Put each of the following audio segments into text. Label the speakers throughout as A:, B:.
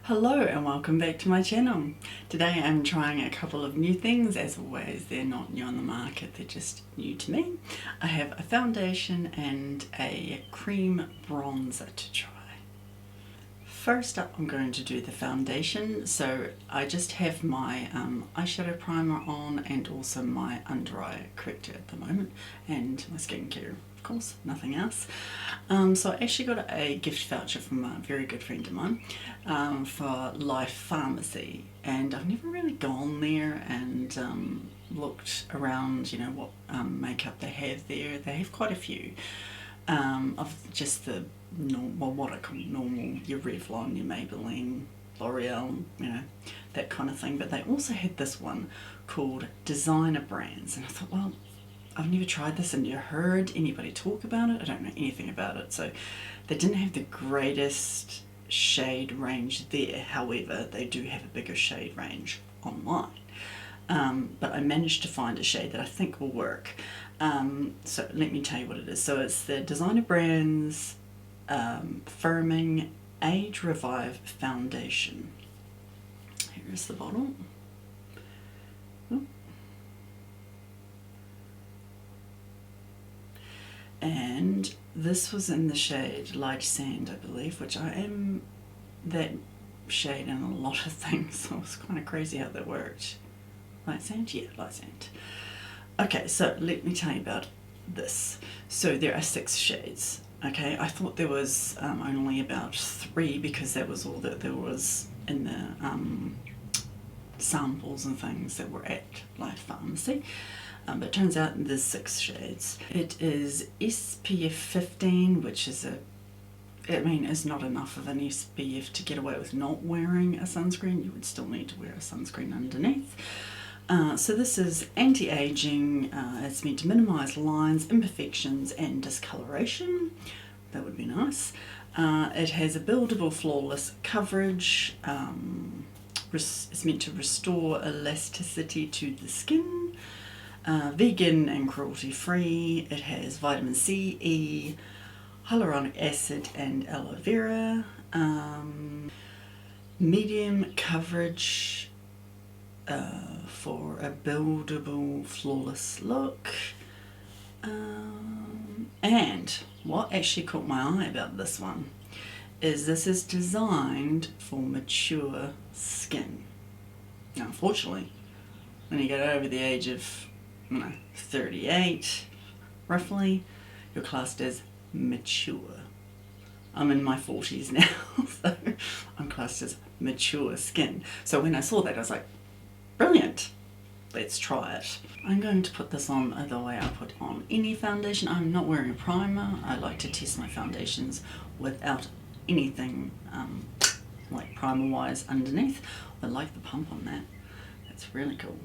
A: Hello and welcome back to my channel. Today I'm trying a couple of new things. As always, they're not new on the market, they're just new to me. I have a foundation and a cream bronzer to try. First up, I'm going to do the foundation. So I just have my eyeshadow primer on and also my under eye corrector at the moment, and my skincare, of course, nothing else. So I actually got a gift voucher from a very good friend of mine for Life Pharmacy, and I've never really gone there and looked around, you know, what makeup they have there. They have quite a few of just the normal, what I call normal, your Revlon, your Maybelline, L'Oreal, you know, that kind of thing. But they also had this one called Designer Brands, and I thought, well, I've never tried this and you heard anybody talk about it. I don't know anything about it. So they didn't have the greatest shade range there. However, they do have a bigger shade range online. But I managed to find a shade that I think will work. So let me tell you what it is. So it's the Designer Brands Firming Age Revive Foundation. Here's the bottle. And this was in the shade Light Sand, I believe, which I am that shade in a lot of things, so it's kind of crazy how that worked. Light Sand? Yeah, Light Sand. Okay, so let me tell you about this. So there are 6 shades. Okay, I thought there was only about 3 because that was all that there was in the samples and things that were at Life Pharmacy. But it turns out there's 6 shades. It is SPF 15, which is is not enough of an SPF to get away with not wearing a sunscreen. You would still need to wear a sunscreen underneath. So this is anti-aging. It's meant to minimise lines, imperfections and discoloration. That would be nice. It has a buildable flawless coverage. It's meant to restore elasticity to the skin. Vegan and cruelty free. It has vitamin C, E, hyaluronic acid and aloe vera. Medium coverage for a buildable flawless look. And what actually caught my eye about this one is this is designed for mature skin. Now unfortunately, when you get over the age of 38 roughly, you're classed as mature. I'm in my 40s now, so I'm classed as mature skin. So when I saw that I was like, brilliant, let's try it. I'm going to put this on the way I put on any foundation. I'm not wearing a primer. I like to test my foundations without anything like primer wise underneath. I like the pump on that. That's really cool.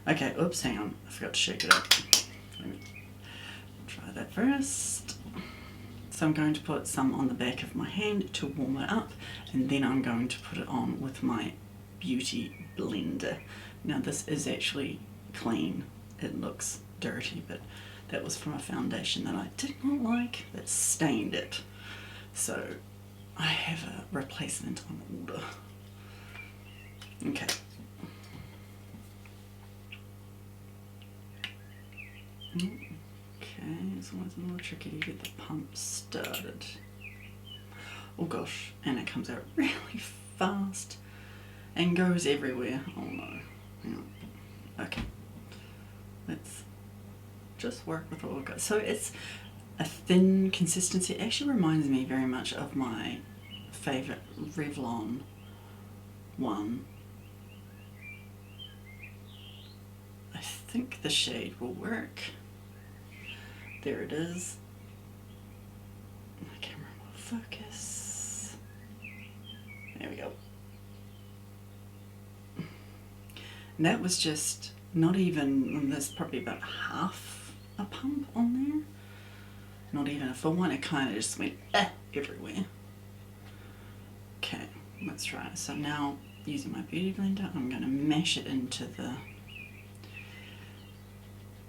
A: Okay, oops, hang on, I forgot to shake it up. Let me try that first. So I'm going to put some on the back of my hand to warm it up, and then I'm going to put it on with my beauty blender. Now this is actually clean. It looks dirty, but that was from a foundation that I did not like that stained it. So I have a replacement on order. Okay. Okay, it's always a little tricky to get the pump started. Oh gosh, and it comes out really fast and goes everywhere. Oh no. Hang on. Okay. Let's just work with what we've got. So it's a thin consistency. It actually reminds me very much of my favourite Revlon one. I think the shade will work. There it is. My camera will focus. There we go. And that was just not even, there's probably about half a pump on there. Not even a full one. It kind of just went everywhere. Okay, let's try it. So now, using my beauty blender, I'm going to mash it into the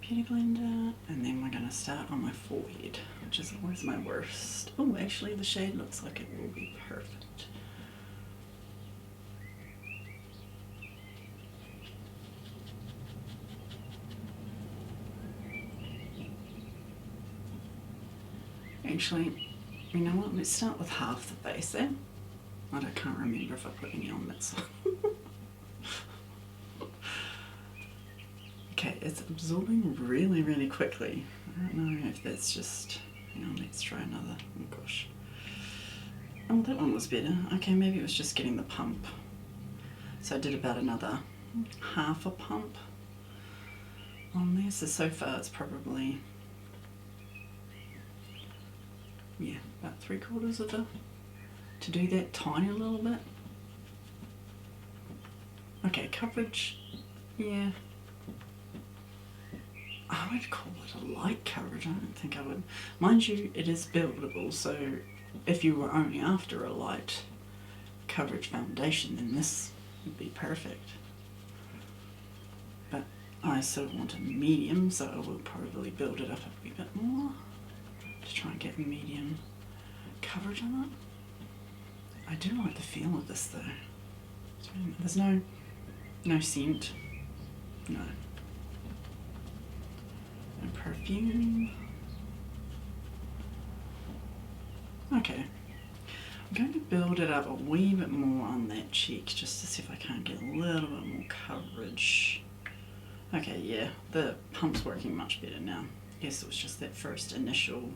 A: beauty blender, and then we're going to start on my forehead, which is always my worst. Oh, actually the shade looks like it will be perfect. Actually, you know what, let's start with half the face then. I can't remember if I put any on that side. Okay, it's absorbing really, really quickly. I don't know if that's just... Hang on, let's try another. Oh gosh. Oh, that one was better. Okay, maybe it was just getting the pump. So I did about another half a pump on there. So far it's probably... yeah, about 3/4 of the... to do that tiny little bit. Okay, coverage, yeah. I would call it a light coverage. I don't think I would. Mind you, it is buildable, so if you were only after a light coverage foundation, then this would be perfect. But I sort of want a medium, so I will probably build it up a wee bit more to try and get medium coverage on it. I do like the feel of this though. There's no scent, no perfume. Okay, I'm going to build it up a wee bit more on that cheek just to see if I can't get a little bit more coverage. Okay, yeah, the pump's working much better now. Guess it was just that first initial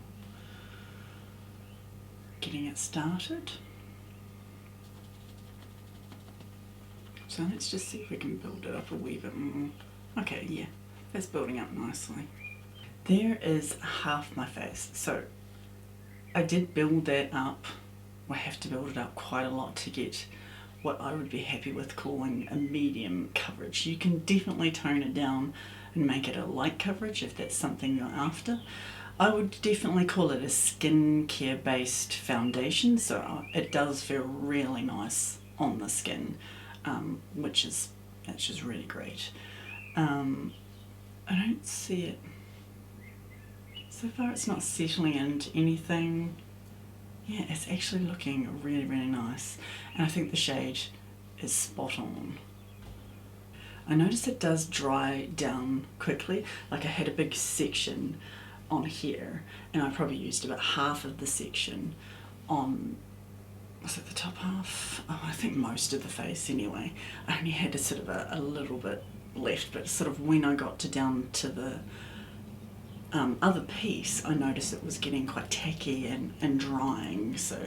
A: getting it started. So let's just see if we can build it up a wee bit more. Okay, yeah, that's building up nicely. There is half my face. So I did build that up. I have to build it up quite a lot to get what I would be happy with calling a medium coverage. You can definitely tone it down and make it a light coverage if that's something you're after. I would definitely call it a skincare based foundation, so it does feel really nice on the skin. Which is really great. I don't see it. So far it's not settling into anything. Yeah, it's actually looking really, really nice. And I think the shade is spot on. I noticed it does dry down quickly. Like I had a big section on here, and I probably used about half of the section on... was it the top half? Oh, I think most of the face anyway. I only had a sort of a little bit left, but sort of when I got down to the other piece, I noticed it was getting quite tacky and drying, so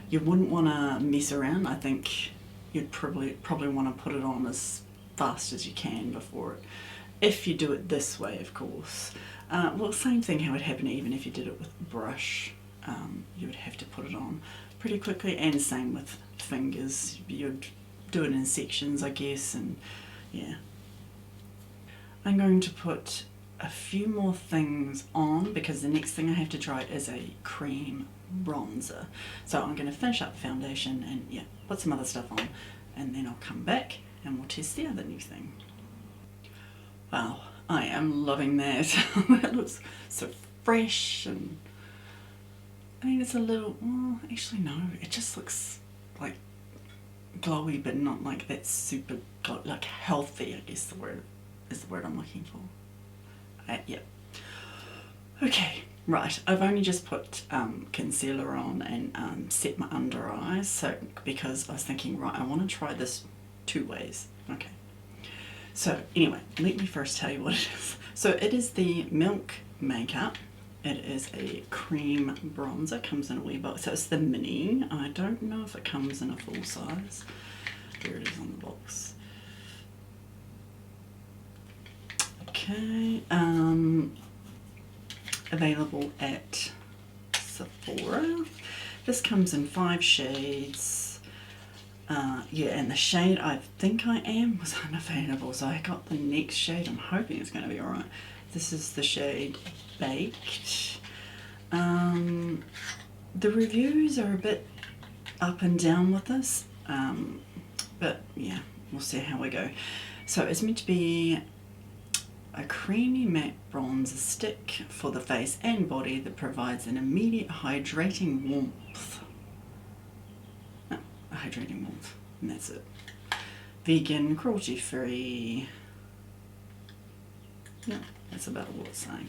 A: you wouldn't want to mess around. I think you'd probably want to put it on as fast as you can before it, if you do it this way, of course. Well, same thing how it would happen even if you did it with a brush. You would have to put it on pretty quickly, and same with fingers. You'd do it in sections, I guess, and yeah. I'm going to put a few more things on because the next thing I have to try is a cream bronzer. So I'm going to finish up the foundation and yeah, put some other stuff on, and then I'll come back and we'll test the other new thing. Wow, I am loving that. That looks so fresh, and I mean it's a little, well, actually no, it just looks like glowy, but not like that super like healthy, I guess the word is the word I'm looking for. Yeah. Okay, right, I've only just put concealer on and set my under eyes, so because I was thinking, right, I want to try this two ways. Okay, so anyway, let me first tell you what it is. So it is the Milk Makeup. It is a cream bronzer, comes in a wee box, so it's the mini. I don't know if it comes in a full size. There it is on the box. Okay, available at Sephora. This comes in 5 shades. Yeah, and the shade I think I am was unavailable, so I got the next shade. I'm hoping it's going to be alright. This is the shade Baked. The reviews are a bit up and down with this, but yeah, we'll see how we go. So it's meant to be a creamy matte bronzer stick for the face and body that provides an immediate hydrating warmth. No, a hydrating warmth, and that's it. Vegan, cruelty free. Yeah, that's about all it's saying.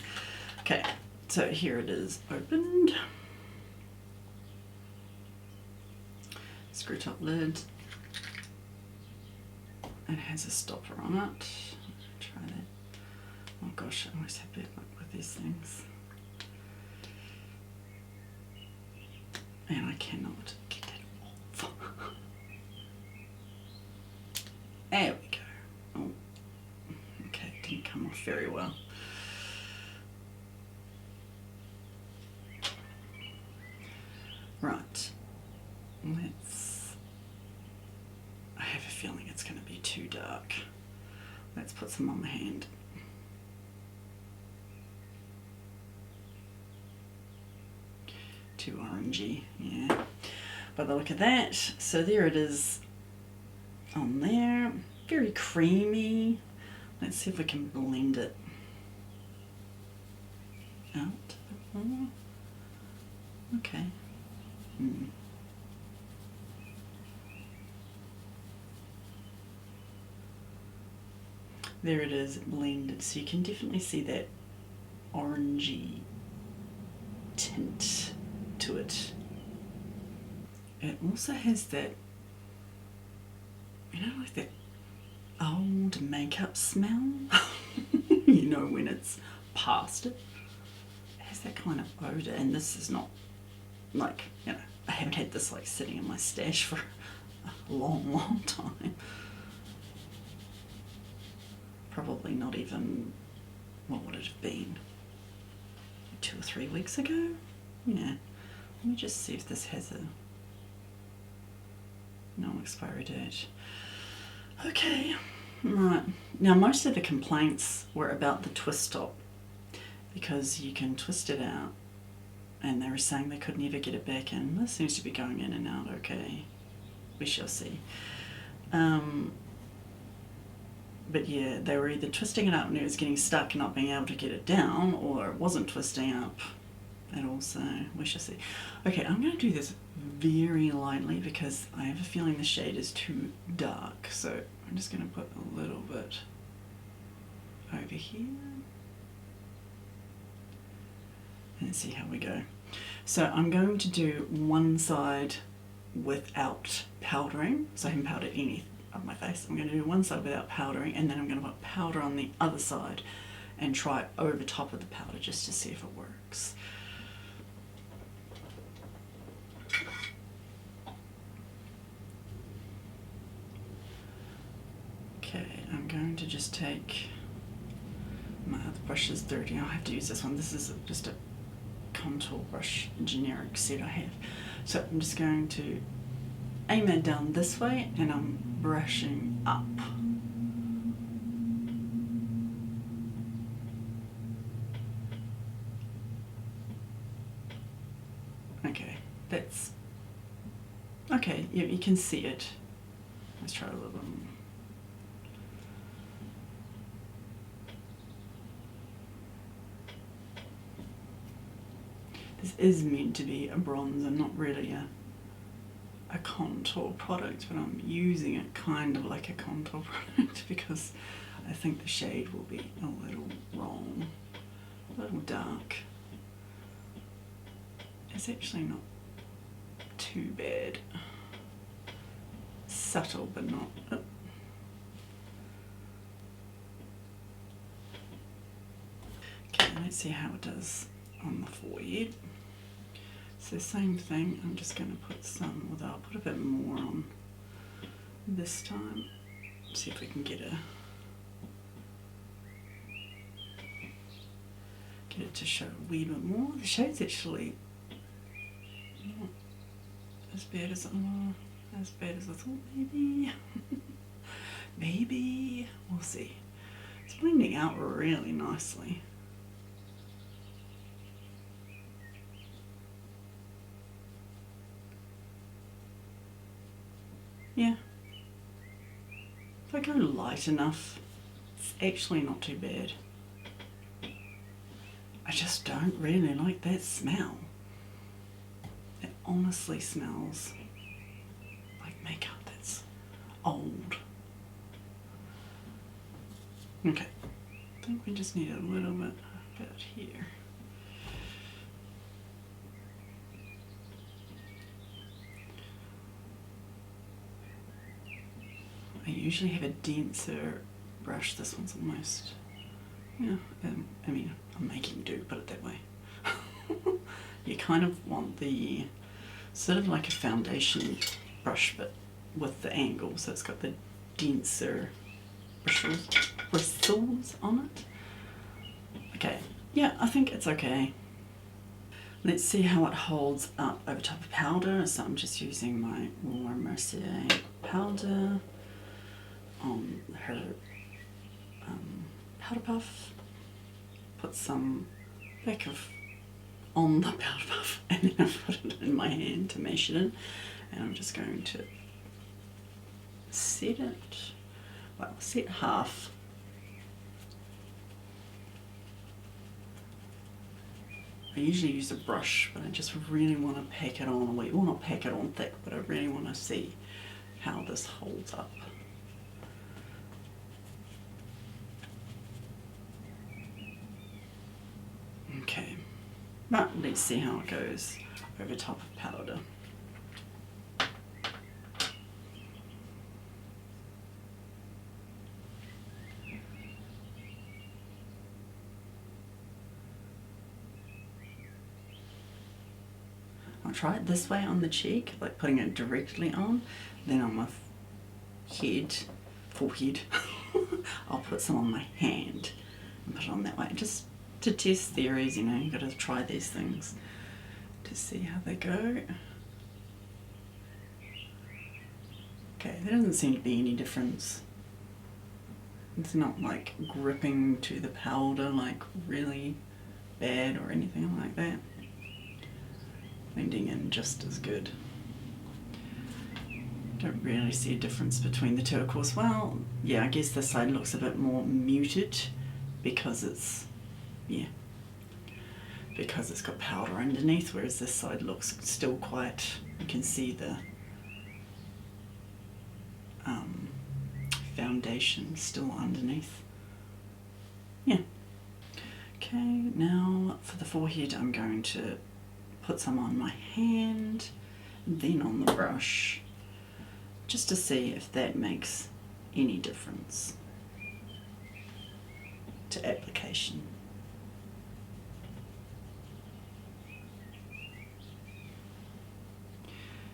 A: Okay, so here it is opened. Screw top lid. It has a stopper on it. Try that. Oh gosh, I always have bad luck with these things. And I cannot get that off. There we go. Oh, okay, it didn't come off very well. Right, I have a feeling it's going to be too dark. Let's put some on the hand. Too orangey, yeah. By the look of that, so there it is on there. Very creamy. Let's see if we can blend it out a bit more. Okay. There it is blended, so you can definitely see that orangey tint to it. It also has that, you know, like that old makeup smell. You know, when it's past it. It has that kind of odour, and this is not like, you know, I haven't had this like sitting in my stash for a long time. Probably not even, what would it have been? 2 or 3 weeks ago? Yeah. Let me just see if this has a no expiry date. Okay, right. Now most of the complaints were about the twist top, because you can twist it out, and they were saying they could never get it back in. This seems to be going in and out okay. We shall see. But yeah, they were either twisting it up and it was getting stuck and not being able to get it down, or it wasn't twisting up at all, so we shall see. Okay, I'm going to do this very lightly because I have a feeling the shade is too dark, so I'm just going to put a little bit over here and see how we go. So I'm going to do one side without powdering, so I haven't powdered any of my face. I'm going to do one side without powdering, and then I'm going to put powder on the other side and try it over top of the powder just to see if it works. Okay, I'm going to just take, my other brush is dirty, I'll have to use this one. This is just a contour brush, generic set I have. So I'm just going to aim it down this way, and I'm brushing up. Okay, that's okay. You can see it. Let's try a little bit more. This is meant to be a bronzer, not really a contour product, but I'm using it kind of like a contour product because I think the shade will be a little wrong, a little dark. It's actually not too bad. Subtle, but not. Oh. Okay, let's see how it does on the forehead. So same thing, I'm just going to put some, although I'll put a bit more on this time. See if we can get it to show a wee bit more. The shade's actually not as bad as I thought, maybe. Maybe, we'll see. It's blending out really nicely. Yeah, if I go light enough, it's actually not too bad. just don't really like that smell. It honestly smells like makeup that's old. Okay, I think we just need a little bit about here. I usually have a denser brush. This one's almost, yeah, I mean, I'm making do, put it that way. You kind of want the, sort of like a foundation brush, but with the angle, so it's got the denser bristles on it. Okay, yeah, I think it's okay. Let's see how it holds up over top of powder. So I'm just using my more Mercier powder on her powder puff. Put some back of on the powder puff, and then I put it in my hand to mesh it in, and I'm just going to set it, well, set half. I usually use a brush, but I just really want to pack it on, well, not pack it on thick, but I really want to see how this holds up. Okay, but let's see how it goes over top of powder. I'll try it this way on the cheek, like putting it directly on, then on my forehead, I'll put some on my hand and put it on that way, just to test theories, you know, you've got to try these things to see how they go. Okay, there doesn't seem to be any difference. It's not like gripping to the powder like really bad or anything like that. Blending in just as good. Don't really see a difference between the two, of course. Well, yeah, I guess this side looks a bit more muted because it's, yeah, because it's got powder underneath, whereas this side looks still quite, you can see the foundation still underneath. Yeah. Okay, now for the forehead I'm going to put some on my hand, then on the brush, just to see if that makes any difference to application.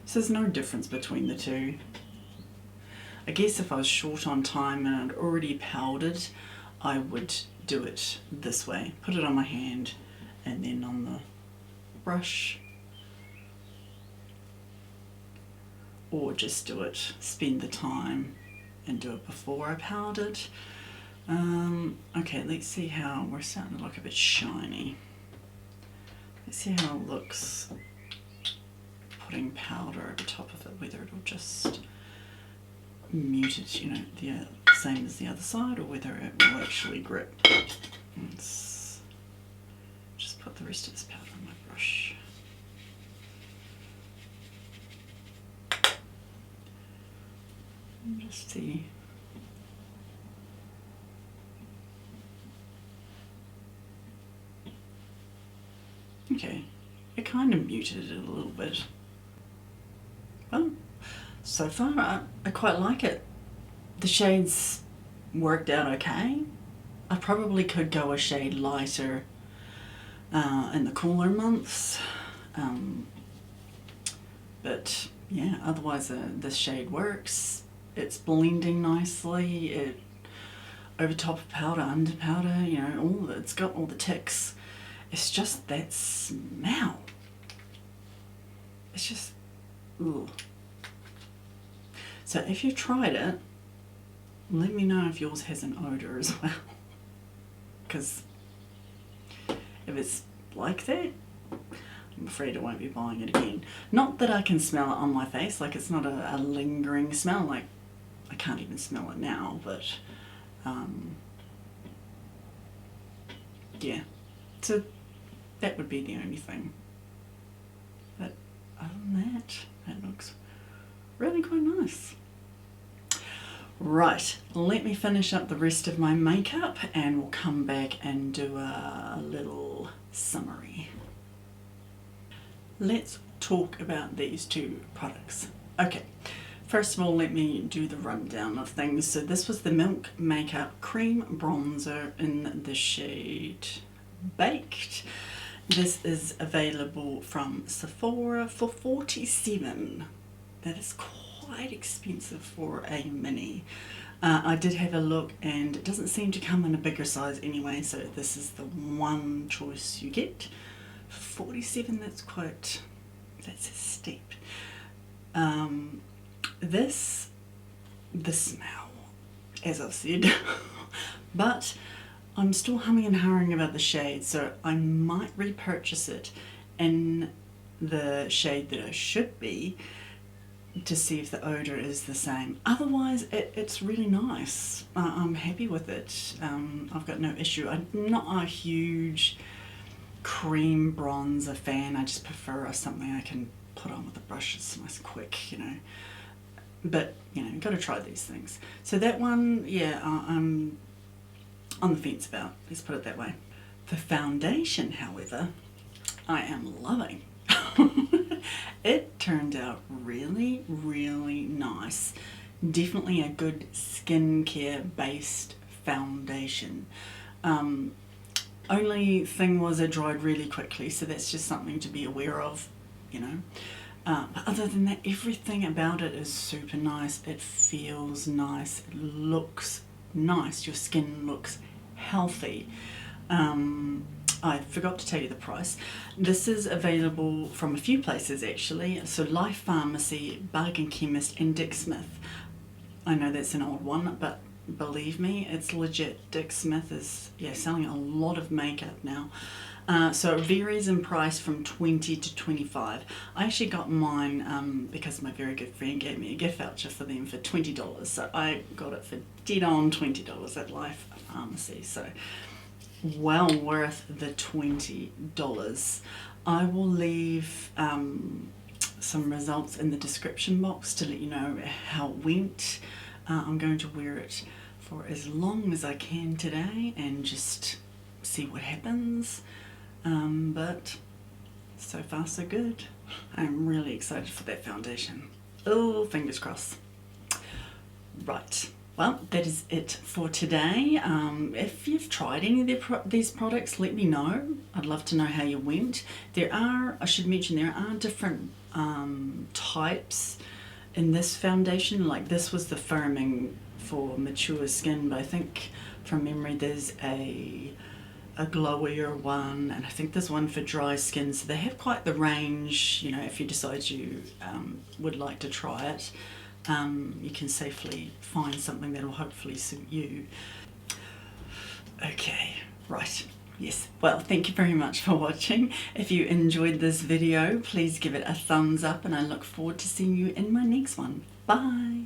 A: So there's no difference between the two. I guess if I was short on time and I'd already powdered, I would do it this way. Put it on my hand and then on the brush, or just do it, spend the time and do it before I powdered. Okay, let's see how we're starting to look a bit shiny. Let's see how it looks putting powder over top of it, whether it'll just mute it, you know, the same as the other side, or whether it will actually grip. Let's just put the rest of this powder on my brush. And just see. Okay, it kind of muted it a little bit. Well, so far I quite like it. The shades worked out okay. I probably could go a shade lighter in the cooler months, but yeah, otherwise this shade works. It's blending nicely. It over top of powder, under powder, you know, it's got all the ticks. It's just that smell. It's just, ooh. So if you've tried it, let me know if yours has an odour as well. Because if it's like that, I'm afraid I won't be buying it again. Not that I can smell it on my face, like it's not a lingering smell, like I can't even smell it now, but yeah. So That would be the only thing. But other than that, that looks really quite nice. Right, let me finish up the rest of my makeup and we'll come back and do a little summary. Let's talk about these two products. Okay, first of all, let me do the rundown of things. So this was the Milk Makeup Cream Bronzer in the shade Baked. This is available from Sephora for $47. That is quite expensive for a mini. I did have a look and it doesn't seem to come in a bigger size anyway, so this is the one choice you get. For $47, that's a step. The smell, as I've said, but I'm still humming and hawing about the shade, so I might repurchase it in the shade that I should be to see if the odour is the same. Otherwise, it's really nice. I'm happy with it. I've got no issue. I'm not a huge cream bronzer fan. I just prefer something I can put on with the brush. It's nice and quick, you know. But, you know, you've got to try these things. So that one, yeah, I'm on the fence about. Let's put it that way. The foundation, however, I am loving. It turned out really, really nice. Definitely a good skincare based foundation. Only thing was it dried really quickly, so that's just something to be aware of, you know. But other than that, everything about it is super nice. It feels nice. It looks nice. Your skin looks healthy. I forgot to tell you the price. This is available from a few places actually. So Life Pharmacy, Bargain Chemist and Dick Smith. I know that's an old one, but believe me, it's legit. Dick Smith is selling a lot of makeup now. So it varies in price from $20 to $25. I actually got mine because my very good friend gave me a gift voucher for them for $20. So I got it for dead on $20 at Life Pharmacy. So well worth the $20. I will leave some results in the description box to let you know how it went. I'm going to wear it for as long as I can today and just see what happens. But so far so good. I'm really excited for that foundation. Oh, fingers crossed. Right. Well, that is it for today. If you've tried any of these products, let me know. I'd love to know how you went. I should mention, there are different types in this foundation. Like this was the firming for mature skin, but I think from memory there's a glowier one, and I think there's one for dry skin. So they have quite the range, you know, if you decide you would like to try it. You can safely find something that will hopefully suit you. Okay, right, yes. Well, thank you very much for watching. If you enjoyed this video, please give it a thumbs up and I look forward to seeing you in my next one. Bye!